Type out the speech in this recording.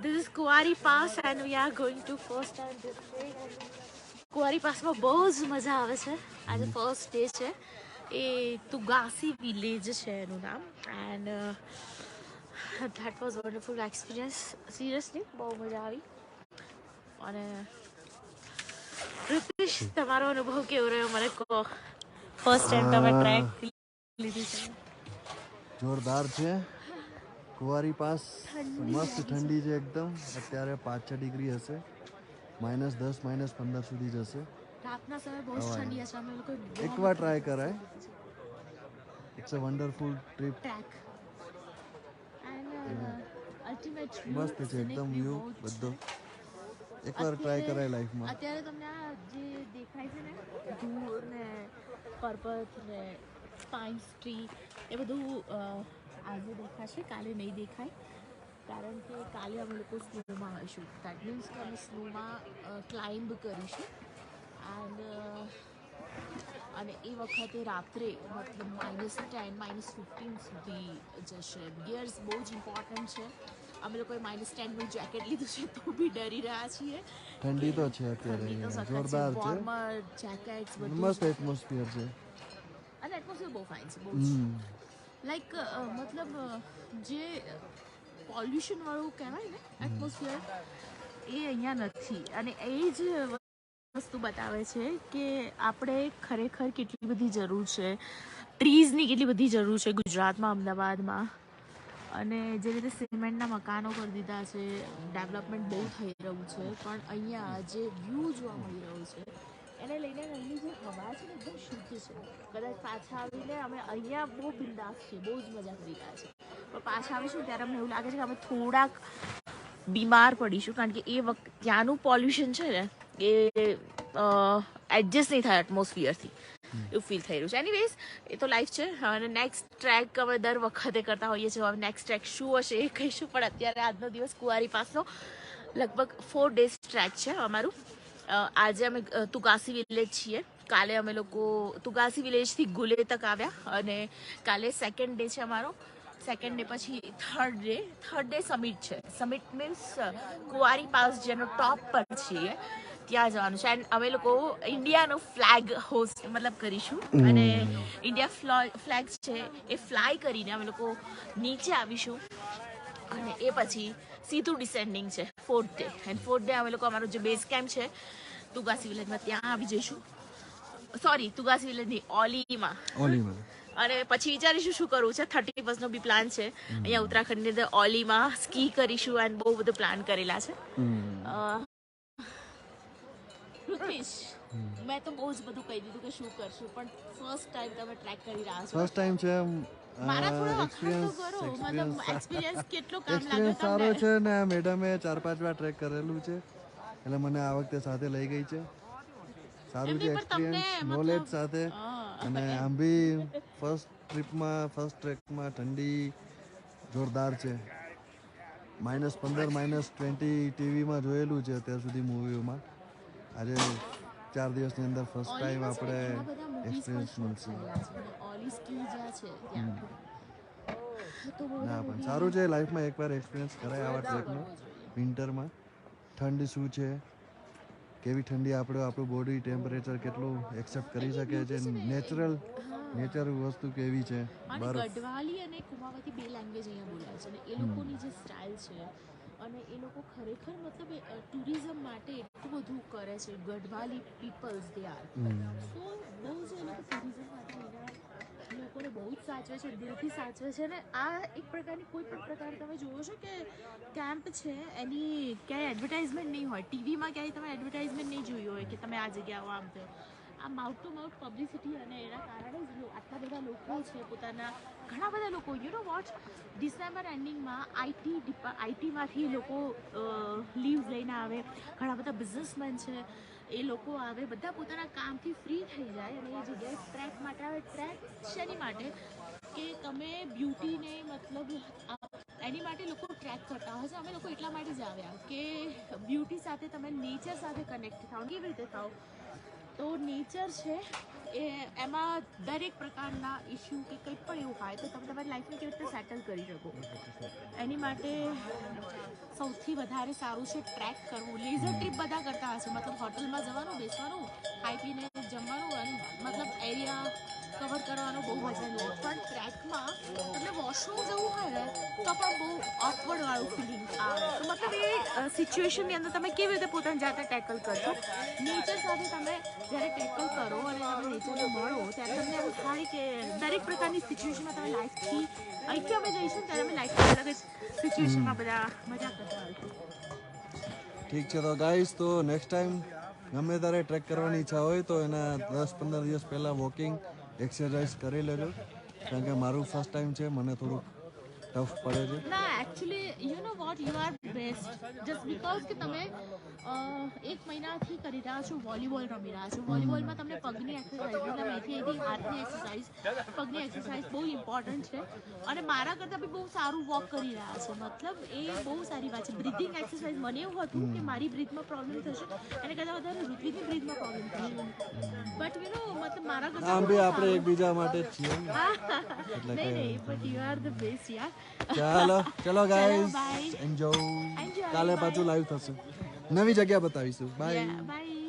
This is Kuwari Pass and we are going to first time this way. Kuwari Pass માં બહુ જ મજા આવે છે. આજે ફર્સ્ટ ડે છે. એ તુગાસી વિલેજ છે એનું નામ. And that was wonderful experience. Seriously બહુ મજા આવી. અને ઋતિશ તમારો અનુભવ કેવો રહ્યો મને કહો. ફર્સ્ટ ટાઈમ તમે ટ્રેક લીધી છે. જોરદાર છે. કુંવારી પાસ મસ્ત ઠંડી છે એકદમ. અત્યારે 5-6 ડિગ્રી હશે. -10 -15 સુધી જશે. રાતના સમય બહુ ઠંડી હશે. અમે લોકો એકવાર ટ્રાય કરાય. It's a wonderful trip. Trek and ultimate મસ્ત છે એકદમ વ્યૂ બધો. એકવાર ટ્રાય કરાય લાઈફમાં. અત્યારે તમને આ જે દેખાય છે ને ધૂળ ને પર્વત ને પાઇન્સ ટ્રી એ બધું આજે દેખાશે, કાલે નહીં દેખાય. કારણ કે કાલે અમે લોકો સ્નોમાં આવીશું. દેટ મીન્સ કે અમે સ્નોમાં ક્લાઇમ્બ કરીશું. એન્ડ અને એ વખતે રાત્રે મતલબ -10 -15 સુધી જશે. ગિયર્સ બહુ જ ઇમ્પોર્ટન્ટ છે. અમે લોકોએ -10નું જેકેટ લીધું છે તો બી ડરી રહ્યા છીએ. ઠંડી તો છે અત્યારે. જોરદાર છે. વોર્મર જેકેટ્સ બધું મસ્ત એટમોસ્ફિયર છે. અને એટમોસ્ફિયર બહુ ફાઇન છે. બહુ લાઈક મતલબ જે પોલ્યુશન વાળું કહેવાય ને એટમોસ્ફિયર એ અહીંયા નથી. અને એ જ વસ્તુ બતાવે છે કે આપણે ખરેખર કેટલી બધી જરૂર છે ટ્રીઝની, કેટલી બધી જરૂર છે ગુજરાતમાં, અમદાવાદમાં. અને જે રીતે સિમેન્ટના મકાનો કરી દીધા છે, ડેવલપમેન્ટ બહુ થઈ રહ્યું છે, પણ અહીંયા જે વ્યૂ જોવા મળી રહ્યો છે એને લઈને અહીંની જે હવા છે ને એકદમ શુદ્ધ છે. કદાચ પાછા આવીને અમે અહીંયા બહુ બિંદાસ છે, બહુ જ મજા કરી રહ્યા છે. પણ પાછા આવીશું ત્યારે અમને એવું લાગે છે કે અમે થોડાક બીમાર પડીશું, કારણ કે એ વખત ત્યાંનું પોલ્યુશન છે ને એ એડજસ્ટ નહીં થાય એટમોસ્ફિયરથી. એવું ફીલ થઈ રહ્યું છે. એનીવેઝ એ તો લાઈફ છે. અને નેક્સ્ટ ટ્રેક અમે દર વખતે કરતા હોઈએ છીએ. હવે નેક્સ્ટ ટ્રેક શું હશે એ કહીશું. પણ અત્યારે આજનો દિવસ કુંવારી પાસનો લગભગ 4 days ટ્રેક છે અમારું. આજે અમે તુગાસી વિલેજ છીએ. કાલે અમે લોકો તુગાસી વિલેજથી ગુલે તક આવ્યા અને કાલે સેકન્ડ ડે છે અમારો. સેકન્ડ ડે પછી થર્ડ ડે સમિટ છે. સમિટ મીન્સ કુંવારી પાસ જેનો ટોપ પર છીએ ત્યાં જવાનું છે. એન્ડ અમે લોકો ઇન્ડિયાનો ફ્લેગ હોસ્ટ મતલબ કરીશું. અને ઇન્ડિયા ફ્લેગ છે એ ફ્લાય કરીને અમે લોકો નીચે આવીશું. અને એ પછી સીધું ડિસેન્ડિંગ છે 4th day. And 4th day અમે લોકો અમારો જે બેઝ કેમ્પ છે તુગાસી વિલેજમાં ત્યાં આવી જઈશું. સોરી, તુગાસી વિલેજ નહીં, ઓલીમાં. અને પછી વિચારીશું શું કરવું છે. 31st નો બી પ્લાન છે. અહીંયા ઉત્તરાખંડની અંદર ઓલીમાં સ્કી કરીશું. એન્ડ બહુ બધું પ્લાન કરેલા છે. ઋત્વિશ, મેં તો બહુ જ બધું કહી દીધું કે શું કરશું, પણ ફર્સ્ટ ટાઈમ તમે ટ્રેક કરી રહ્યા છો. ફર્સ્ટ ટાઈમ છે. મારા થોડો વખાણ તો કરો. મતલબ એક્સપિરિયન્સ કેટલો કામ લાગે એક્સપિરિયન્સ સારો છે ને. મેડમે 4-5 વાર ટ્રેક કરેલું છે એટલે મને આ વખતે સાથે લઈ ગઈ છે. સારું છે એક્સપિરિયન્સ, નોલેજ સાથે. અને આમ બી ફર્સ્ટ ટ્રેકમાં ઠંડી જોરદાર છે. -15 -20 ટીવીમાં જોયેલું છે અત્યાર સુધી મૂવીઓમાં. આજે 4 દિવસની અંદર ફર્સ્ટ ટાઈમ આપણે એક્સપિરિયન્સ મળશે. ના પણ સારું છે લાઈફમાં એકવાર એક્સપિરિયન્સ કરાય આવા ટ્રેકનો. વિન્ટરમાં ઠંડ શું છે, કેવી ઠંડી આપણું બોડી ટેમ્પરેચર કેટલું એક્સેપ્ટ કરી શકે છે, નેચર વસ્તુ કેવી છે. ગઢવાલી અને કુમાવતી 2 લેંગ્વેજ અહીંયા બોલાય છે. અને એ લોકોની જે સ્ટાઇલ છે અને એ લોકો ખરેખર મતલબ ટુરિઝમ માટે એટલું બધું કરે છે. Garhwali people's they are so બહુ જ એ લોકો ટુરિઝમ માટે લોકોને બહુ જ સાચવે છે, દિલથી સાચવે છે. ને આ એક પ્રકારની કોઈ પણ પ્રકાર તમે જુઓ છો કે કેમ્પ છે એની ક્યાંય એડવર્ટાઇઝમેન્ટ નહીં હોય. ટીવીમાં ક્યાંય તમે એડવર્ટાઇઝમેન્ટ નહીં જોઈ હોય કે તમે આ જગ્યાઓ આમ થયો. આ માઉથ ટુ માઉથ પબ્લિસિટી અને એના કારણે જ આટલા બધા લોકો છે પોતાના. ઘણા બધા લોકો યુ નો વોટ, ડિસેમ્બર એન્ડિંગમાં આઈટીમાંથી લોકો લીવ્સ લઈને આવે. ઘણા બધા બિઝનેસમેન છે એ લોકો આવે. બધા પોતાના કામથી ફ્રી થઈ જાય અને એ જગ્યાએ ટ્રેક માટે આવે. ટ્રેક શેની માટે કે તમે બ્યુટીને મતલબ એની માટે લોકો ટ્રેક કરતા હોય છે. અમે લોકો એટલા માટે જ આવ્યા કે બ્યુટી સાથે તમે નેચર સાથે કનેક્ટ થાઓ. કેવી રીતે થાઓ તો નેચર છે એ એમાં દરેક પ્રકારના ઇશ્યુ કે કંઈ પણ એવું હોય તો તમે તમારી લાઈફને કેવી રીતે સેટલ કરી શકો. એની માટે સૌથી વધારે સારું છે ટ્રેક કરવું. લેઝર ટ્રીપ બધા કરતા હશે, મતલબ હોટલમાં જવાનું, બેસવાનું, ખાઈ પીને જમવાનું અને મતલબ એરિયા કવર કરવાનો બહુ મજા લે. પણ ટ્રેકમાં તમને વોશરૂમ જવું હોય ને તો પણ બહુ ઓકવર્ડ વાળું ફિલિંગ આવે. તો મતલબ એ સિચ્યુએશનની અંદર તમે કેવી રીતે પોતાની જાતે ટેકલ કરશો. નેચર સાથે તમે જ્યારે ટેકલ કરો અને તમે નેચરને મળો ત્યારે તમને એવું થાય કે દરેક પ્રકારની સિચ્યુએશનમાં તમે લાઈફથી અહીંથી અમે જઈશું ત્યારે અમે લાઈફની અલગ જ સિચ્યુએશનમાં બધા મજા કરતા હોઈશું. ઠીક છે તો ગાઈસ, તો નેક્સ્ટ ટાઈમ ગમે ત્યારે ટ્રેક કરવાની ઈચ્છા હોય તો એના 10-15 દિવસ પહેલાં વોકિંગ એક્સરસાઇઝ કરી લેજો, કારણ કે મારું ફર્સ્ટ ટાઈમ છે, મને થોડુંક ટફ પડે છે. ના actually you know what, you are best just because કે તમે 1 મહિનાથી કરી રહ્યા છો, વોલીબોલ રમી રહ્યા છો. વોલીબોલમાં તમને પગની એક્સરસાઇઝ, મતલબ અહીંથી હાથની એક્સરસાઇઝ, પગની એક્સરસાઇઝ બહુ ઇમ્પોર્ટન્ટ છે. અને મારા કરતાં બી બહુ સારું વોક કરી રહ્યા છો, મતલબ એ બહુ સારી વાત છે. બ્રીથિંગ એક્સરસાઇઝ, મને એવું હતું કે મારી બ્રીથમાં પ્રોબ્લેમ થશે અને કદાચ વધારે ઋત્વિકની બ્રીથમાં પ્રોબ્લેમ થશે, બટ યુ નો મતલબ મારા કરતાં આમ બી આપણે એકબીજા માટે જ છીએ ને. નહીં but you are the best યાર. ચલો ગાઈસ, bye. એન્જોય. Enjoy, કાલે bye. પાછું લાઈવ થશે, નવી જગ્યા બતાવીશું. બાય. Yeah, bye.